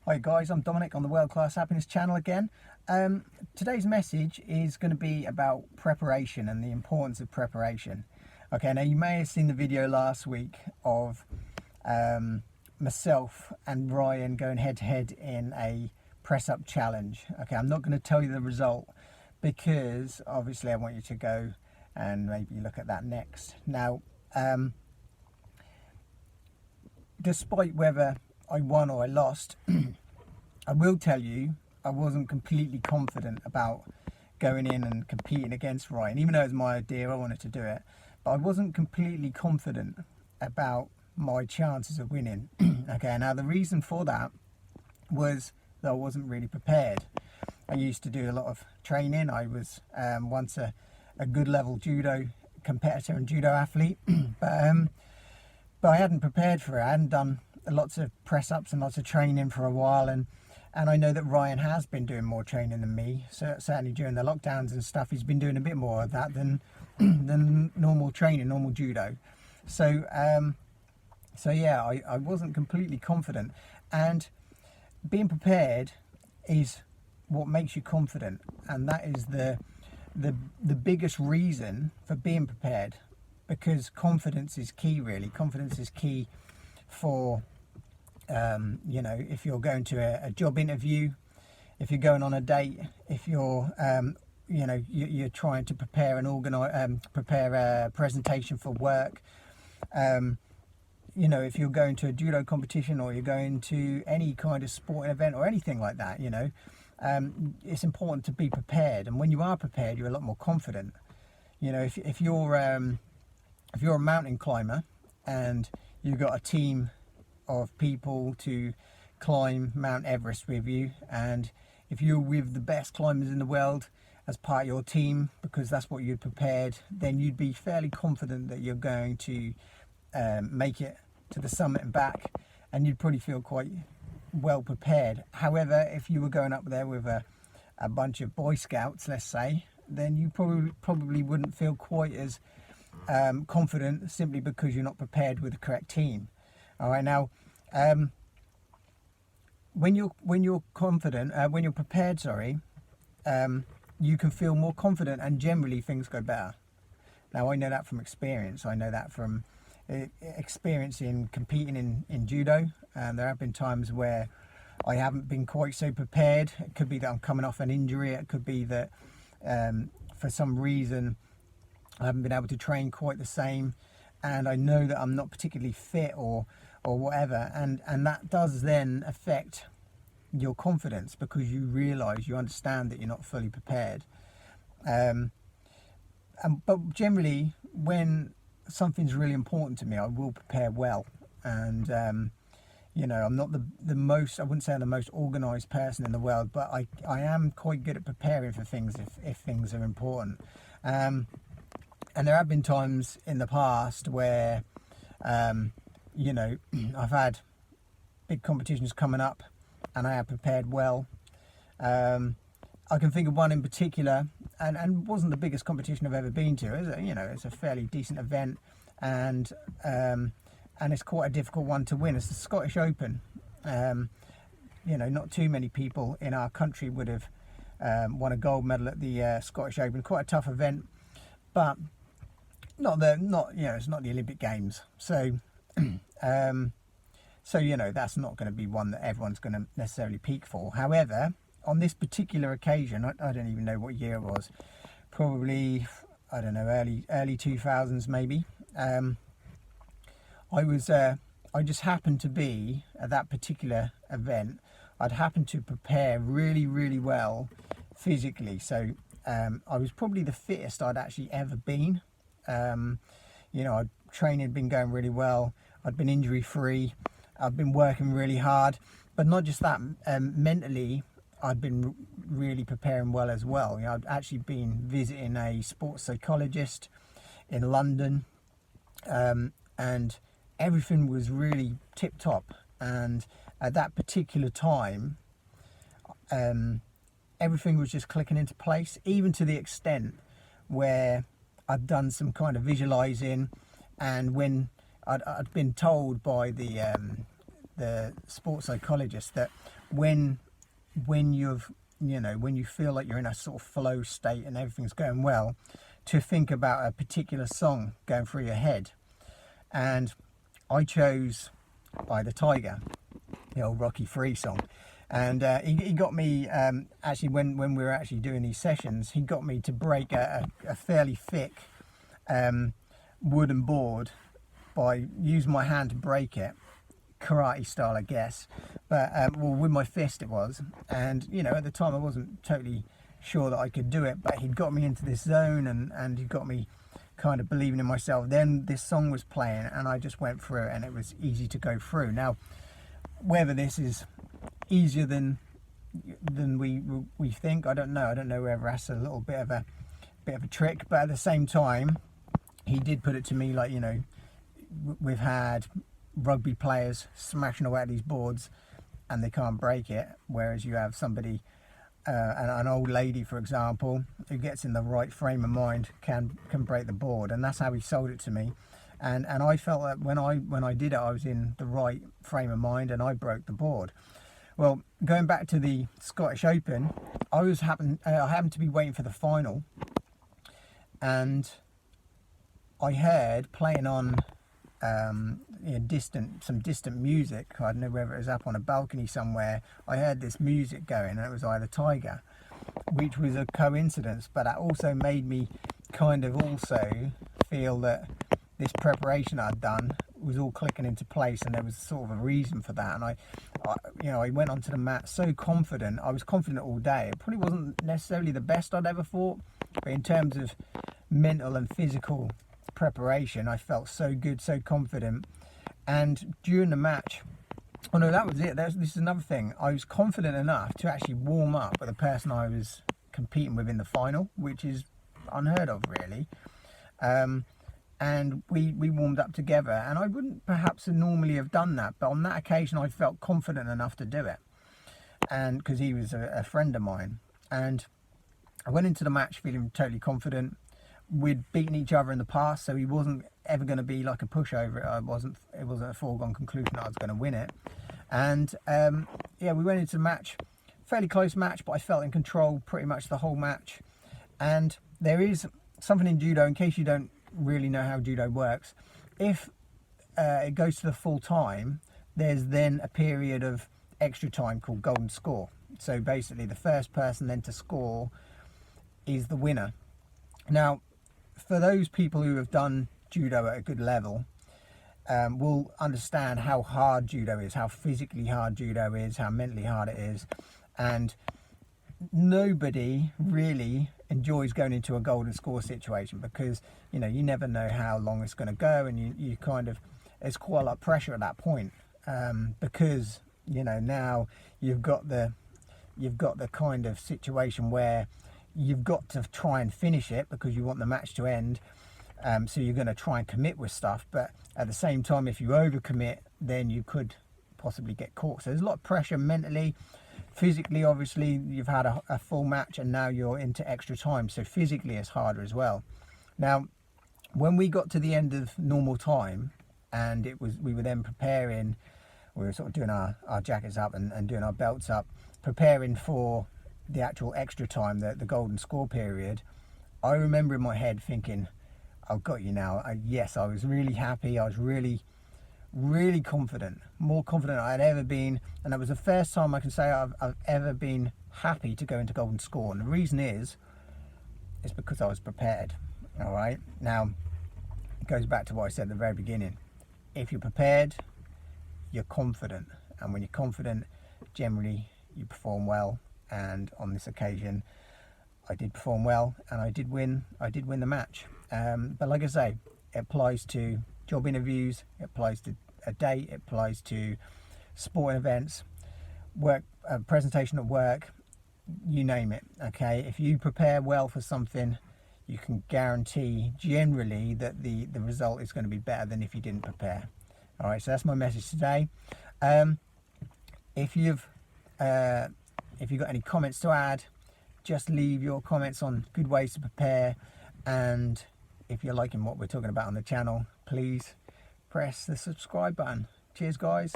Hi guys, I'm Dominic on the World Class Happiness channel again. Today's message is going to be about preparation and the importance of preparation. Okay, now you may have seen the video last week of myself and Ryan going head to head in a press up challenge. Okay, I'm not going to tell you the result because obviously I want you to go and maybe look at that next. Now, despite whether I won or I lost, I will tell you I wasn't completely confident about going in and competing against Ryan. Even though it was my idea, I wanted to do it, but I wasn't completely confident about my chances of winning. Okay, now the reason for that was that I wasn't really prepared. I used to do a lot of training. I was once a good level judo competitor and judo athlete, but I hadn't prepared for it. I hadn't done lots of press ups and lots of training for a while, and I know that Ryan has been doing more training than me. So certainly during the lockdowns and stuff, he's been doing a bit more of that than normal training, normal judo. So yeah, I wasn't completely confident, and being prepared is what makes you confident, and that is the biggest reason for being prepared, because confidence is key. Really, confidence is key for you know, if you're going to a job interview, if you're going on a date, if you're you know, you're trying to prepare and prepare a presentation for work, you know, if you're going to a judo competition or you're going to any kind of sporting event or anything like that, you know, it's important to be prepared. And when you are prepared, you're a lot more confident. You know, if you're a mountain climber and you've got a team of people to climb Mount Everest with you, and if you're with the best climbers in the world as part of your team, because that's what you'd prepared, then you'd be fairly confident that you're going to make it to the summit and back, and you'd probably feel quite well prepared. However, if you were going up there with a bunch of Boy Scouts, let's say, then you probably wouldn't feel quite as confident, simply because you're not prepared with the correct team. All right, now when you're confident, when you're prepared, sorry, you can feel more confident, and generally things go better. Now I know that from experience. I know that from experience in competing in judo. There have been times where I haven't been quite so prepared. It could be that I'm coming off an injury. It could be that for some reason I haven't been able to train quite the same, and I know that I'm not particularly fit or whatever, and that does then affect your confidence, because you realize, you understand that you're not fully prepared. But generally, when something's really important to me, I will prepare well. And you know, I'm not the most, I wouldn't say I'm the most organized person in the world, but I am quite good at preparing for things if things are important. And there have been times in the past where you know, I've had big competitions coming up and I have prepared well. I can think of one in particular, and wasn't the biggest competition I've ever been to. You know, it's a fairly decent event, and it's quite a difficult one to win. It's the Scottish Open. You know, not too many people in our country would have won a gold medal at the Scottish Open. Quite a tough event, but not you know, it's not the Olympic Games, so so you know, that's not going to be one that everyone's going to necessarily peak for. However, on this particular occasion, I don't even know what year it was, probably, I don't know, early 2000s maybe. I just happened to be at that particular event. I'd happened to prepare really, really well physically, so I was probably the fittest I'd actually ever been. You know, training had been going really well. I'd been injury free. I'd been working really hard, but not just that. Mentally, I'd been really preparing well as well. You know, I'd actually been visiting a sports psychologist in London, and everything was really tip top. And at that particular time, everything was just clicking into place, even to the extent where I'd done some kind of visualizing, and when I'd been told by the the sports psychologist, that when you've, you know, when you feel like you're in a sort of flow state and everything's going well, to think about a particular song going through your head. And I chose By the Tiger, the old Rocky 3 song. And he got me, actually, when we were actually doing these sessions, he got me to break a fairly thick wooden board by using my hand to break it, karate style, I guess, but well, with my fist it was. And you know, at the time I wasn't totally sure that I could do it, but he'd got me into this zone, and he got me kind of believing in myself. Then this song was playing and I just went through it, and it was easy to go through. Now, whether this is easier than we think, I don't know. I don't know whether that's a little bit of a trick, but at the same time, he did put it to me like, you know, we've had rugby players smashing away at these boards and they can't break it, whereas you have somebody, an old lady, for example, who gets in the right frame of mind can break the board. And that's how he sold it to me. And I felt that when I did it, I was in the right frame of mind and I broke the board. Well, going back to the Scottish Open, I happened to be waiting for the final, and I heard playing on you know, some distant music. I don't know whether it was up on a balcony somewhere. I heard this music going, and it was Eye of the Tiger, which was a coincidence, but that also made me kind of also feel that this preparation I'd done was all clicking into place, and there was sort of a reason for that. And I you know, I went onto the mat so confident. I was confident all day. It probably wasn't necessarily the best I'd ever fought, but in terms of mental and physical preparation, I felt so good, so confident. And during the match, oh no, that was it. This is another thing. I was confident enough to actually warm up with the person I was competing with in the final, which is unheard of, really. And we warmed up together, and I wouldn't perhaps normally have done that, but on that occasion I felt confident enough to do it, and because he was a friend of mine. And I went into the match feeling totally confident. We'd beaten each other in the past, so he wasn't ever going to be like a pushover. It wasn't a foregone conclusion that I was going to win it. And yeah, we went into the match, fairly close match, but I felt in control pretty much the whole match. And there is something in judo, in case you don't really know how judo works, if it goes to the full time, there's then a period of extra time called golden score. So basically the first person then to score is the winner. Now, for those people who have done judo at a good level, will understand how hard judo is, how physically hard judo is, how mentally hard it is. And nobody really enjoys going into a golden score situation, because you know, you never know how long it's going to go, and you kind of, it's quite a lot of pressure at that point, because you know, now you've got the kind of situation where you've got to try and finish it because you want the match to end. So you're going to try and commit with stuff, but at the same time, if you overcommit, then you could possibly get caught. So there's a lot of pressure mentally. Physically, obviously, you've had a full match and now you're into extra time, so physically it's harder as well. Now, when we got to the end of normal time, and we were then preparing, we were sort of doing our jackets up and doing our belts up, preparing for the actual extra time, the golden score period, I remember in my head thinking, I've got you now. Yes, I was really happy. I was really confident, more confident than I'd ever been, and that was the first time I can say I've ever been happy to go into golden score. And the reason is because I was prepared. All right, now it goes back to what I said at the very beginning. If you're prepared, you're confident, and when you're confident, generally you perform well. And on this occasion, I did perform well, and I did win the match. But like I say, it applies to job interviews, it applies to a date, it applies to sporting events, work, presentation at work, you name it. Okay, if you prepare well for something, you can guarantee generally that the result is going to be better than if you didn't prepare. All right, so that's my message today. If you've got any comments to add, just leave your comments on good ways to prepare. And if you're liking what we're talking about on the channel, please press the subscribe button. Cheers, guys.